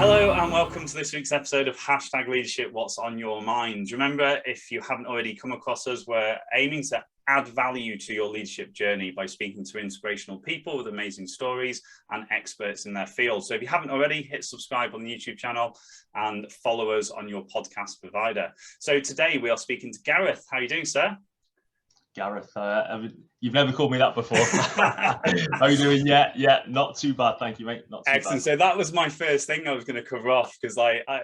Hello and welcome to this week's episode of Hashtag Leadership, What's on Your Mind. Remember, if you haven't already come across us, we're aiming to add value to your leadership journey by speaking to inspirational people with amazing stories and experts in their field. So if you haven't already, hit subscribe on the YouTube channel and follow us on your podcast provider. So today we are speaking to Gareth. How are you doing, sir? Gareth, you've never called me that before. How are you doing? Yeah, not too bad, thank you, mate. Not too Excellent. bad. So that was my first thing I was going to cover off, because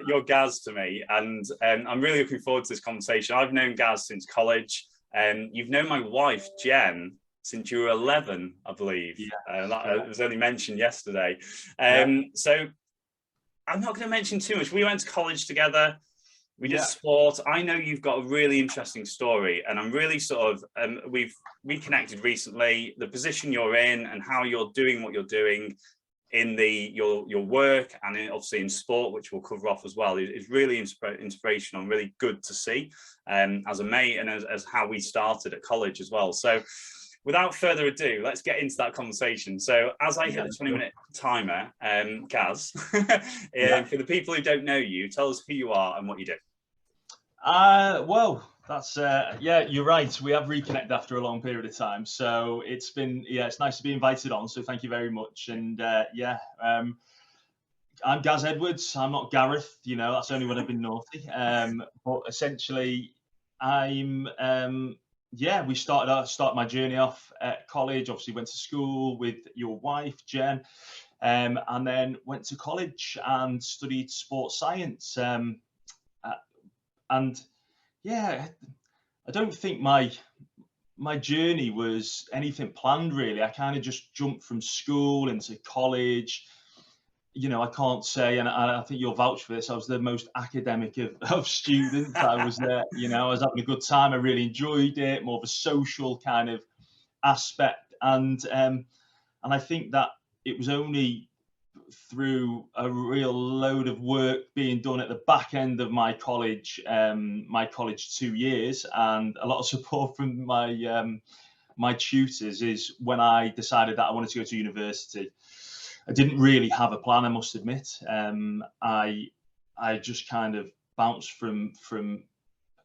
you're Gaz to me, and I'm really looking forward to this conversation. I've known Gaz since college, and you've known my wife Jen since you were 11, I believe. Yeah, that was only mentioned yesterday. So I'm not going to mention too much. We went to college together. We did sport. I know you've got a really interesting story, and I'm really we've reconnected recently. The position you're in and how you're doing what you're doing in your work and obviously in sport, which we'll cover off as well, is really inspirational and really good to see as a mate, and as how we started at college as well. So without further ado, let's get into that conversation. So as I hit the 20-minute timer, Gaz, for the people who don't know you, tell us who you are and what you do. Well, that's you're right. We have reconnected after a long period of time, so it's nice to be invited on. So thank you very much. And I'm Gareth Edwards. I'm not Gareth. That's only when I've been naughty. But essentially, we started my journey off at college. Obviously, went to school with your wife Jen, and then went to college and studied sports science. I don't think my journey was anything planned, really. I kind of just jumped from school into college. I can't say, and I think you'll vouch for this, I was the most academic of students. I was there, I was having a good time. I really enjoyed it, more of a social kind of aspect. And I think that it was only through a real load of work being done at the back end of my college 2 years, and a lot of support from my tutors, is when I decided that I wanted to go to university. I didn't really have a plan, I must admit. I just kind of bounced from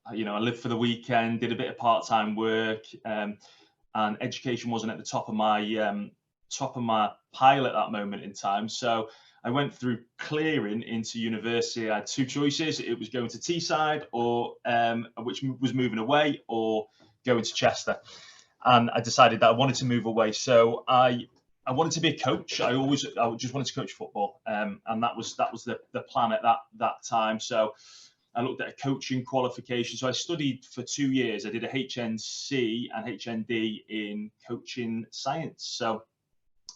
I lived for the weekend, did a bit of part-time work, and education wasn't at the top of my pile at that moment in time. So I went through clearing into university. I had two choices. It was going to Teesside, or which was moving away, or going to Chester. And I decided that I wanted to move away. So I wanted to be a coach. I just wanted to coach football. And that was the plan at that time. So I looked at a coaching qualification. So I studied for 2 years. I did a HNC and HND in coaching science. So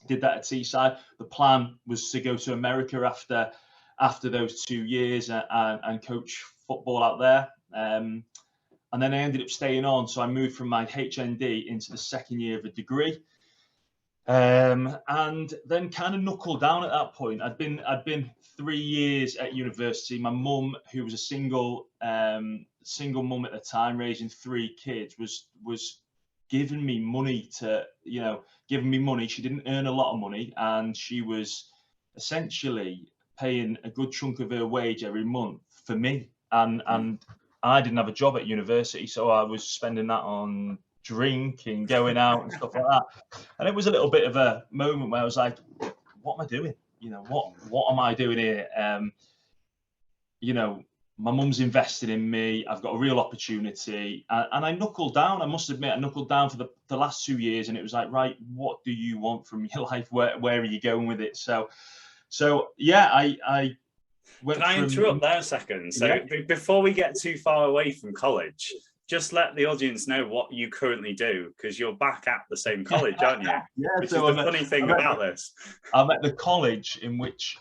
did that at Teesside. The plan was to go to America after those 2 years and coach football out there. And then I ended up staying on. So I moved from my HND into the second year of a degree. And then kind of knuckled down at that point. I'd been 3 years at university. My mum, who was a single mum at the time, raising 3 kids, was giving me money She didn't earn a lot of money, and she was essentially paying a good chunk of her wage every month for me. And I didn't have a job at university, so I was spending that on drinking, going out and stuff like that. And it was a little bit of a moment where I was like, what am I doing? What am I doing here? My mum's invested in me. I've got a real opportunity. And I knuckled down. I must admit, I knuckled down for the last 2 years. And it was like, right, what do you want from your life? Where are you going with it? So I went. Can I interrupt there a second? So before we get too far away from college, just let the audience know what you currently do, because you're back at the same college, aren't you? Which is the funny thing about this. I'm at the college in which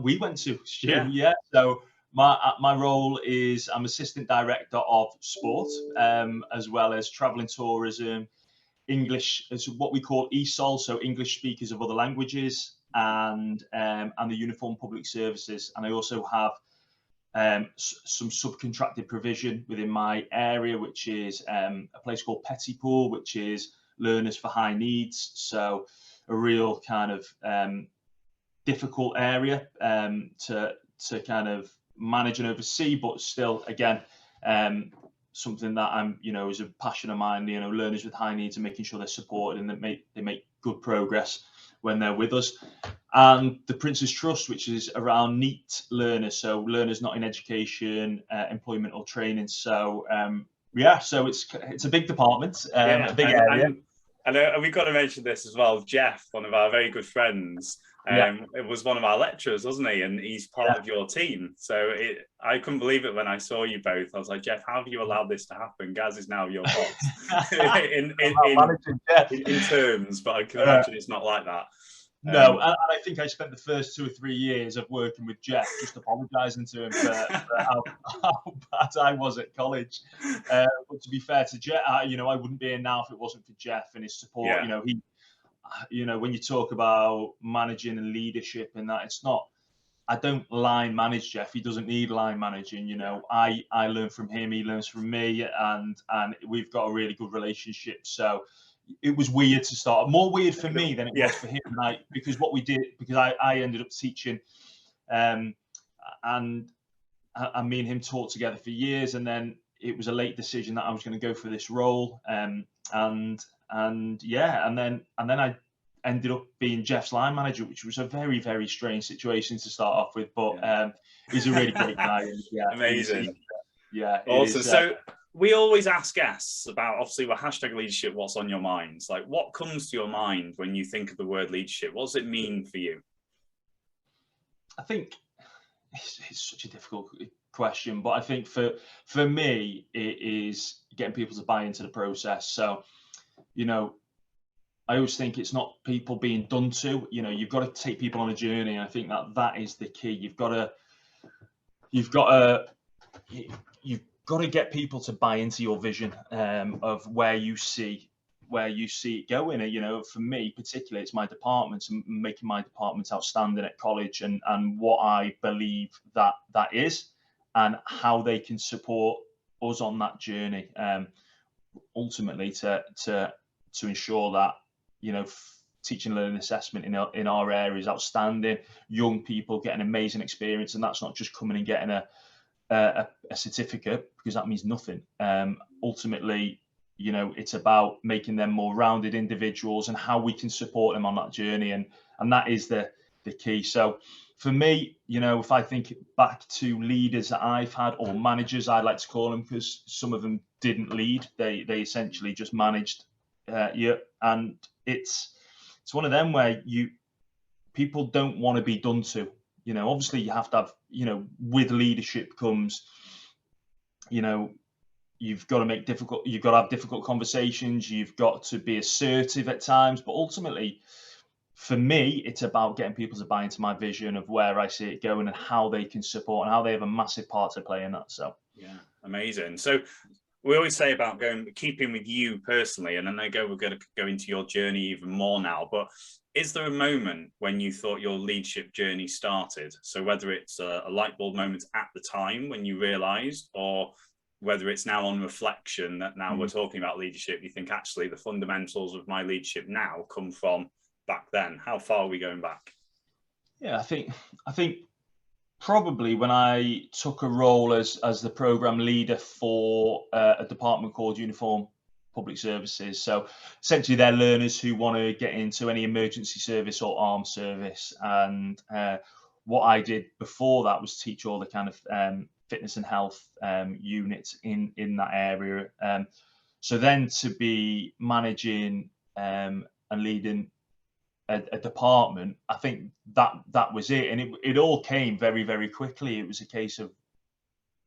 we went to. Yeah. So my role is, I'm assistant director of sport, as well as travel and tourism, English, as what we call ESOL, so English speakers of other languages, and the uniform public services. And I also have some subcontracted provision within my area, which is a place called Pettypool, which is learners for high needs. So a real kind of difficult area to kind of manage and oversee, but still, again, something that I'm, is a passion of mine. Learners with high needs and making sure they're supported and that they make good progress when they're with us. And the Prince's Trust, which is around NEET learners, so learners not in education, employment or training. So so it's a big department, a big area. And we've got to mention this as well. Jeff, one of our very good friends, it was one of our lecturers, wasn't he? And he's part of your team. So I couldn't believe it when I saw you both. I was like, Jeff, how have you allowed this to happen? Gaz is now your boss in terms, but I can imagine it's not like that. No, and I think I spent the first 2 or 3 years of working with Jeff just apologising to him for how bad I was at college. But to be fair to Jeff, I wouldn't be here now if it wasn't for Jeff and his support. When you talk about managing and leadership and that, it's not. I don't line manage Jeff. He doesn't need line managing. I learn from him. He learns from me, and we've got a really good relationship. So. It was weird to start, more weird for me than it was for him. Because I ended up teaching, and me and him taught together for years, and then it was a late decision that I was going to go for this role, and then I ended up being Jeff's line manager, which was a very, very strange situation to start off with, but he's a really great guy. And, amazing. Awesome. So we always ask guests about, obviously, hashtag leadership, what's on your minds? Like, what comes to your mind when you think of the word leadership? What does it mean for you? I think it's such a difficult question, but I think for me, it is getting people to buy into the process. So, I always think it's not people being done to. You've got to take people on a journey, and I think that is the key. You've got to get people to buy into your vision of where you see it going. For me particularly, it's my department and making my department outstanding at college, and what I believe that is, and how they can support us on that journey. Ultimately, to ensure that teaching, learning, assessment in our area is outstanding. Young people get an amazing experience, and that's not just coming and getting a certificate, because that means nothing. Ultimately, it's about making them more rounded individuals and how we can support them on that journey, and that is the key. So for me, if I think back to leaders that I've had, or managers I like to call them, because some of them didn't lead, they essentially just managed, and it's one of them where people don't want to be done to. Obviously you have to have, with leadership comes, you've got to have difficult conversations. You've got to be assertive at times, but ultimately for me, it's about getting people to buy into my vision of where I see it going and how they can support and how they have a massive part to play in that. So, yeah, amazing. So we always say about keeping with you personally, and I know we're going to go into your journey even more now, but is there a moment when you thought your leadership journey started? So whether it's a light bulb moment at the time when you realised, or whether it's now on reflection that now we're talking about leadership, you think actually the fundamentals of my leadership now come from back then. How far are we going back? Yeah, I think probably when I took a role as the program leader for a department called Uniform Public Services. So essentially they're learners who want to get into any emergency service or armed service. And what I did before that was teach all the kind of fitness and health units in that area. So then to be managing and leading a department, I think that was it. And it all came very, very quickly. It was a case of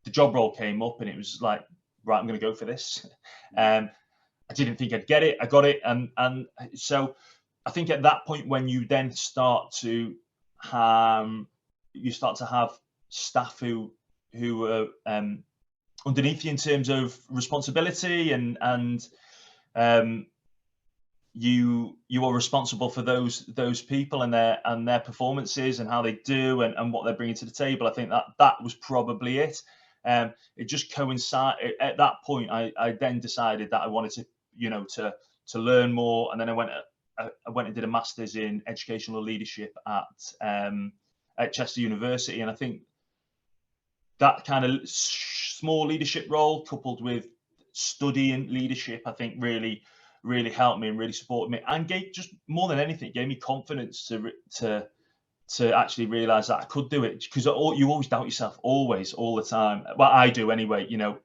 the job role came up and it was like, right, I'm going to go for this. I didn't think I'd get it. I got it. And so I think at that point, when you then start to have staff who are underneath you in terms of responsibility, and you are responsible for those people and their performances and how they do and what they're bringing to the table. I think that was probably it. It just coincided at that point. I then decided that I wanted to learn more, and then I went I went and did a master's in educational leadership at Chester University, and I think that kind of small leadership role coupled with studying leadership, I think really helped me and really supported me, and gave, just more than anything, gave me confidence to actually realize that I could do it, because you always doubt yourself, always, all the time. Well, I do anyway, you know,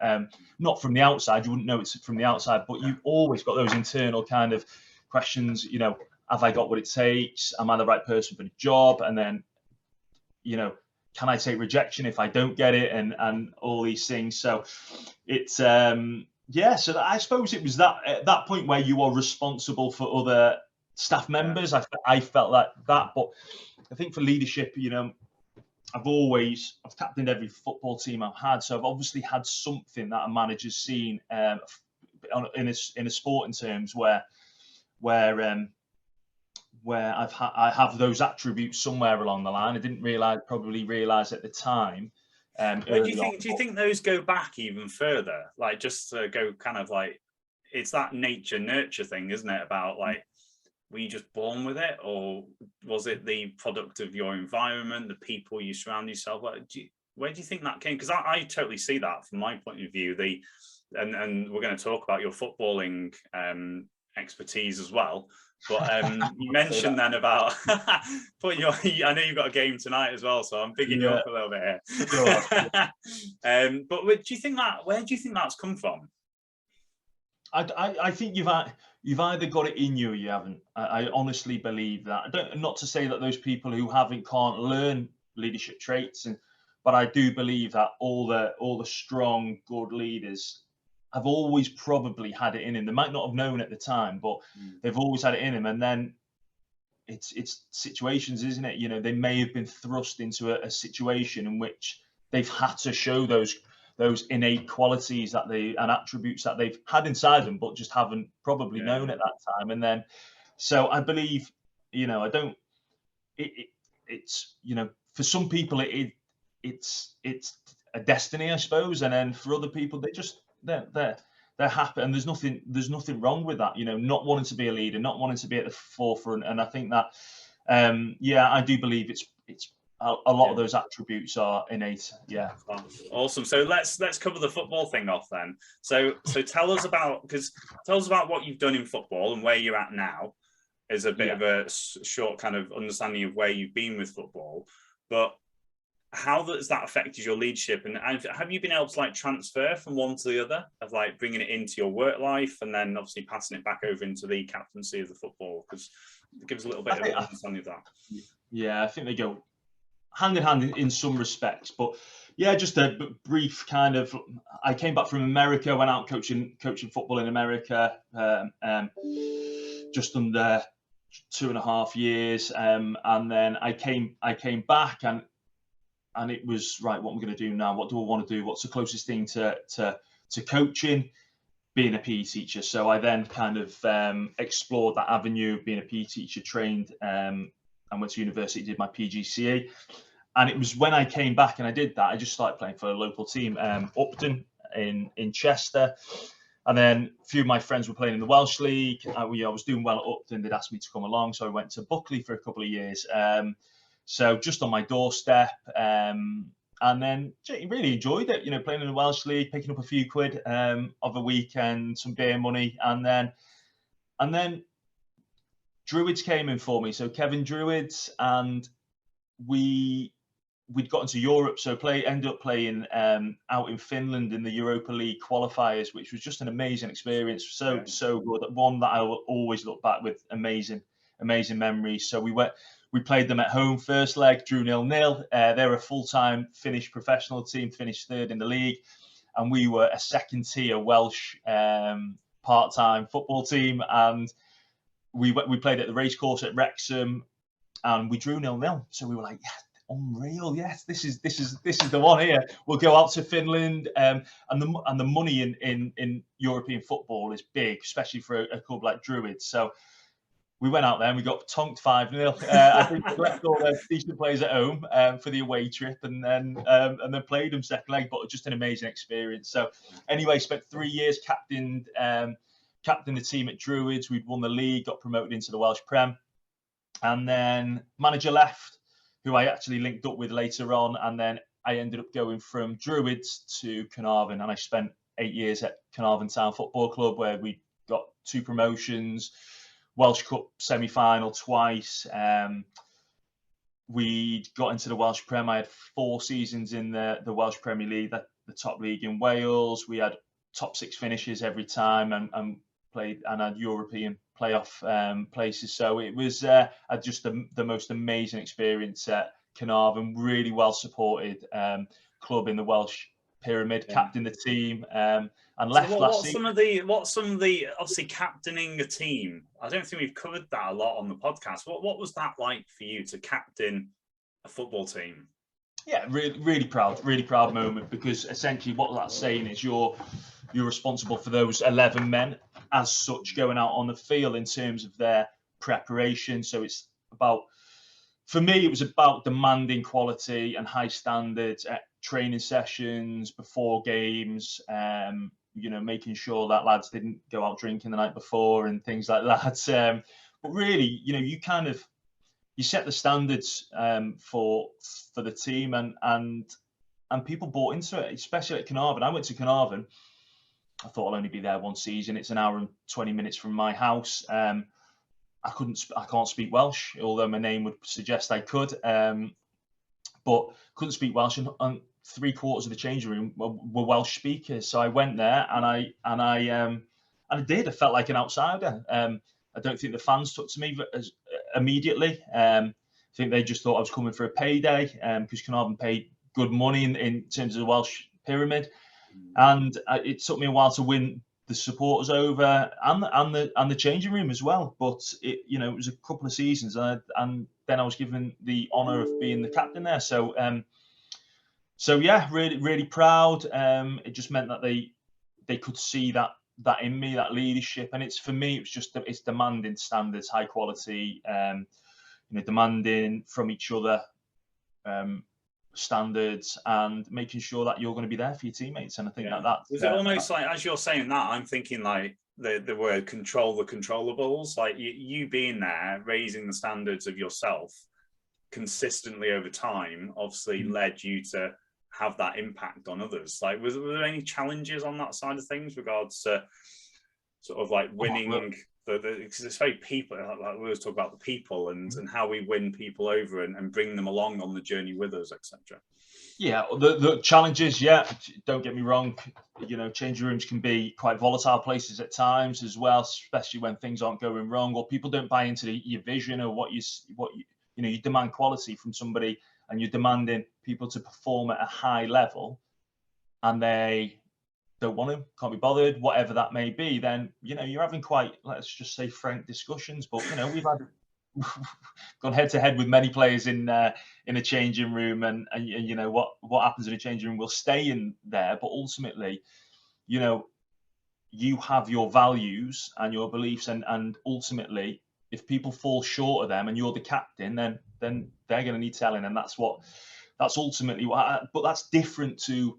not from the outside, you wouldn't know it's from the outside, but you've always got those internal kind of questions, you know, have I got what it takes? Am I the right person for the job? And then, you know, can I take rejection if I don't get it? And all these things. So it's, yeah, so I suppose it was that at that point where you are responsible for other staff members. Yeah. I felt that, but I think for leadership, you know, I've captained every football team I've had, so I've obviously had something that a manager's seen in a sport in terms where I have those attributes somewhere along the line. I didn't probably realize at the time. Do you think those go back even further? Like, just to go kind of like, it's that nature nurture thing, isn't it? About like, were you just born with it, or was it the product of your environment, the people you surround yourself with? Where do you think that came? Because I totally see that from my point of view. And we're going to talk about your footballing expertise as well. But you mentioned then about putting your. I know you've got a game tonight as well, so I'm bigging you up a little bit here. Sure. But where do you think that's come from? I think you've either got it in you or you haven't. I honestly believe that. Not to say that those people who can't learn leadership traits, but I do believe that all the strong, good leaders have always probably had it in them. They might not have known at the time, but they've always had it in them. And then it's situations, isn't it? You know, they may have been thrust into a situation in which they've had to show those innate qualities and attributes that they've had inside them, but just haven't probably known at that time. And then, so I believe, you know, it's, you know, for some people it's a destiny, I suppose. And then for other people, they're happy, and there's nothing wrong with that, you know, not wanting to be a leader, not wanting to be at the forefront. And I think that, I do believe it's a lot of those attributes are innate. Yeah. Awesome. So let's cover the football thing off then. So tell us about what you've done in football and where you're at now, is a bit of a short kind of understanding of where you've been with football. But how has that affected your leadership, and have you been able to like transfer from one to the other, of like bringing it into your work life and then obviously passing it back over into the captaincy of the football? Because it gives a little bit of an understanding of that. Yeah, I think they go hand in hand in some respects, but yeah, just a brief kind of. I came back from America, went out coaching football in America, just under 2.5 years, and then I came back, and it was right. What am I going to do now? What do I want to do? What's the closest thing to coaching? Being a PE teacher. So I then kind of explored that avenue, being a PE teacher, trained. I went to university, did my PGCE, and it was when I came back and I did that, I just started playing for a local team, Upton in Chester, and then a few of my friends were playing in the Welsh League. I was doing well at Upton. They'd asked me to come along, so I went to Buckley for a couple of years. So just on my doorstep, and then really enjoyed it. You know, playing in the Welsh League, picking up a few quid of a weekend, some beer money, and then Druids came in for me. So Kevin Druids, and we'd got into Europe, so ended up playing out in Finland in the Europa League qualifiers, which was just an amazing experience. So good, one that I will always look back with amazing memories. So we played them at home. First leg, drew 0-0. They're a full-time Finnish professional team, finished third in the league, and we were a second-tier Welsh part-time football team. And we played at the racecourse at Wrexham, and we drew 0-0. So we were like, yeah, unreal. Yes, this is the one here. We'll go out to Finland, and the money in European football is big, especially for a club like Druids. So we went out there and we got tonked 5-0. I think we left all the decent players at home for the away trip, and then played them second leg. But just an amazing experience. So anyway, spent 3 years captained captained the team at Druids. We'd won the league, got promoted into the Welsh Prem, and then manager left, who I actually linked up with later on, and then I ended up going from Druids to Carnarvon, and I spent 8 years at Carnarvon Town Football Club, where we got 2 promotions, Welsh Cup semi-final twice. We got into the Welsh Prem. I had 4 seasons in the Welsh Premier League, the top league in Wales. We had top 6 finishes every time, and played and had European playoff places. So it was just the most amazing experience at Carnarvon. Really well supported club in the Welsh Pyramid. Yeah. Captained the team, and left last season. What's some of the obviously captaining a team? I don't think we've covered that a lot on the podcast. What was that like for you to captain a football team? Yeah, really proud moment, because essentially what that's saying is you're responsible for those 11 men as such going out on the field in terms of their preparation. So it's about, for me, it was about demanding quality and high standards at training sessions, before games, making sure that lads didn't go out drinking the night before and things like that. But really, you set the standards for the team, and people bought into it, especially at Carnarvon. I went to Carnarvon. I thought I'll only be there 1 season. It's an hour and 20 minutes from my house. I can't speak Welsh, although my name would suggest I could. But couldn't speak Welsh, and 3/4 of the changing room were Welsh speakers. So I went there, and I did. I felt like an outsider. I don't think the fans took to me immediately. I think they just thought I was coming for a payday, because Carnarvon paid good money in terms of the Welsh Pyramid, and it took me a while to win the supporters over and the changing room as well. But it was a couple of seasons, and then I was given the honour of being the captain there. So yeah, really proud. It just meant that they could see that in me, that leadership. And for me, it's demanding standards, high quality, demanding from each other standards, and making sure that you're going to be there for your teammates. And I think that was it almost like, as you're saying that, I'm thinking like the word control the controllables, like you being there, raising the standards of yourself consistently over time, obviously led you to have that impact on others. Like, were there any challenges on that side of things, regards to sort of like winning because it's very people, like we always talk about the people and how we win people over and bring them along on the journey with us, etc. Yeah, the challenges, don't get me wrong, changing rooms can be quite volatile places at times as well, especially when things aren't going wrong, or people don't buy into your vision, or what you demand quality from somebody, and you're demanding people to perform at a high level, and they don't want to, can't be bothered, whatever that may be. Then you're having quite, let's just say, frank discussions. But we've had gone head to head with many players in a changing room, and what happens in a changing room will stay in there. But ultimately, you have your values and your beliefs, and ultimately, if people fall short of them and you're the captain, then they're going to need telling, and that's ultimately what. But that's different to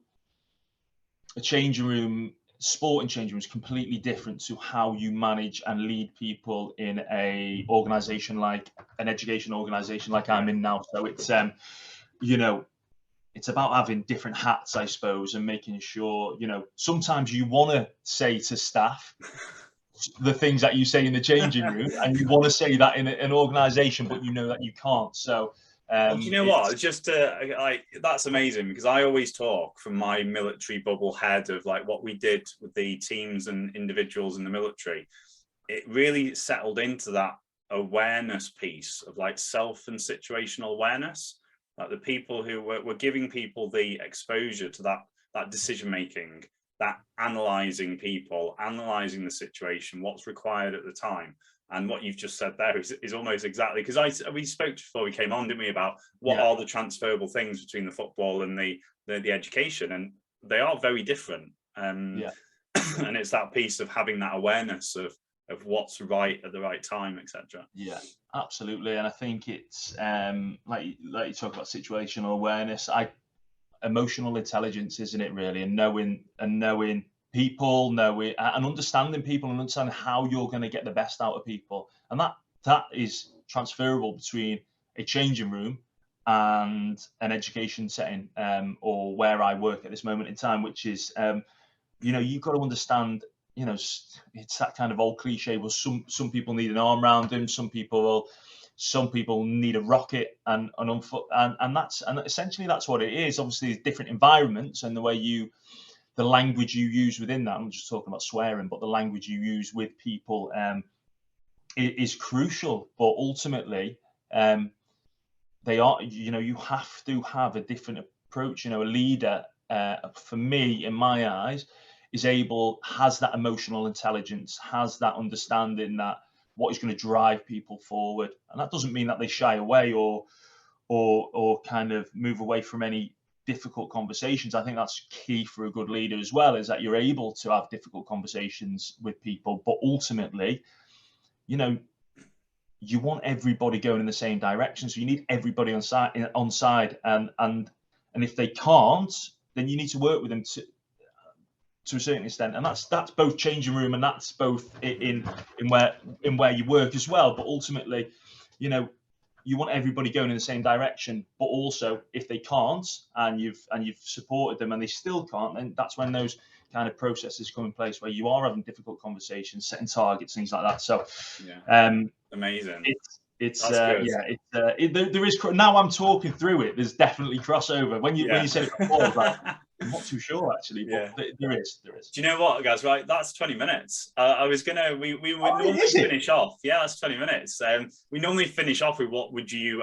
a changing room. Sporting changing room is completely different to how you manage and lead people in a organization, like an education organization like I'm in now. So it's it's about having different hats, I suppose, and making sure, sometimes you want to say to staff the things that you say in the changing room, and you want to say that in an organization, but that you can't. So do you know what? Just that's amazing, because I always talk from my military bubble head of like what we did with the teams and individuals in the military. It really settled into that awareness piece of like self and situational awareness, like the people who were giving people the exposure to that decision making, that analysing people, analysing the situation, what's required at the time. And what you've just said there is almost exactly, because we spoke before we came on, didn't we, about what are the transferable things between the football and the education, and they are very different. And it's that piece of having that awareness of what's right at the right time, etc. Yeah, absolutely. And I think it's like you talk about situational awareness, emotional intelligence, isn't it, really, and knowing people, and understanding people and understanding how you're going to get the best out of people. And that is transferable between a changing room and an education setting, or where I work at this moment in time, which is, you've got to understand, it's that kind of old cliche. Well, some people need an arm around them, some people need a rocket, and essentially that's what it is. Obviously, different environments and the language you use within that. I'm not just talking about swearing, but the language you use with people is crucial. But ultimately, you have to have a different approach. A leader, for me, in my eyes, has that emotional intelligence, has that understanding that what is going to drive people forward. And that doesn't mean that they shy away or kind of move away from any difficult conversations. I think that's key for a good leader as well, is that you're able to have difficult conversations with people. But ultimately, you want everybody going in the same direction. So you need everybody on side. And if they can't, then you need to work with them to a certain extent. And that's both changing room, and that's both in where you work as well. But ultimately, you want everybody going in the same direction. But also, if they can't, and you've supported them and they still can't, then that's when those kind of processes come in place, where you are having difficult conversations, setting targets, things like that. So amazing. There is, now I'm talking through it, there's definitely crossover. When you said it before, I was like, I'm not too sure actually, but there is. Do you know what, guys? Right, that's 20 minutes. I was gonna. We would normally finish off. Yeah, that's 20 minutes. We normally finish off with what would you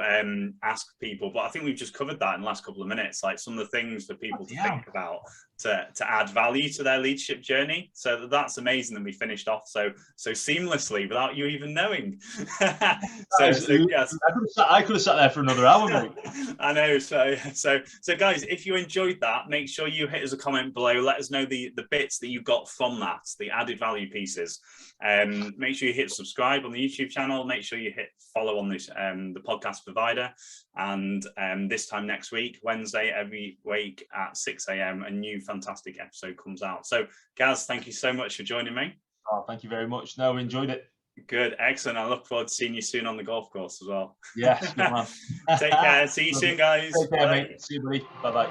ask people, but I think we've just covered that in the last couple of minutes. Like some of the things for people to think about to add value to their leadership journey. So that's amazing that we finished off so seamlessly without you even knowing. Yes. I could have sat there for another hour, mate. I know. So guys, if you enjoyed that, make sure you hit us a comment below. Let us know the bits that you got from that, the added value pieces. Make sure you hit subscribe on the YouTube channel. Make sure you hit follow on this the podcast provider. And this time next week, Wednesday, every week at 6 a.m, a new fantastic episode comes out. So, Gaz, thank you so much for joining me. Oh, thank you very much. No, enjoyed it. Good, excellent. I look forward to seeing you soon on the golf course as well. Yes, good man. Take care. See you soon, guys. Take care, mate. See you, buddy. Bye-bye.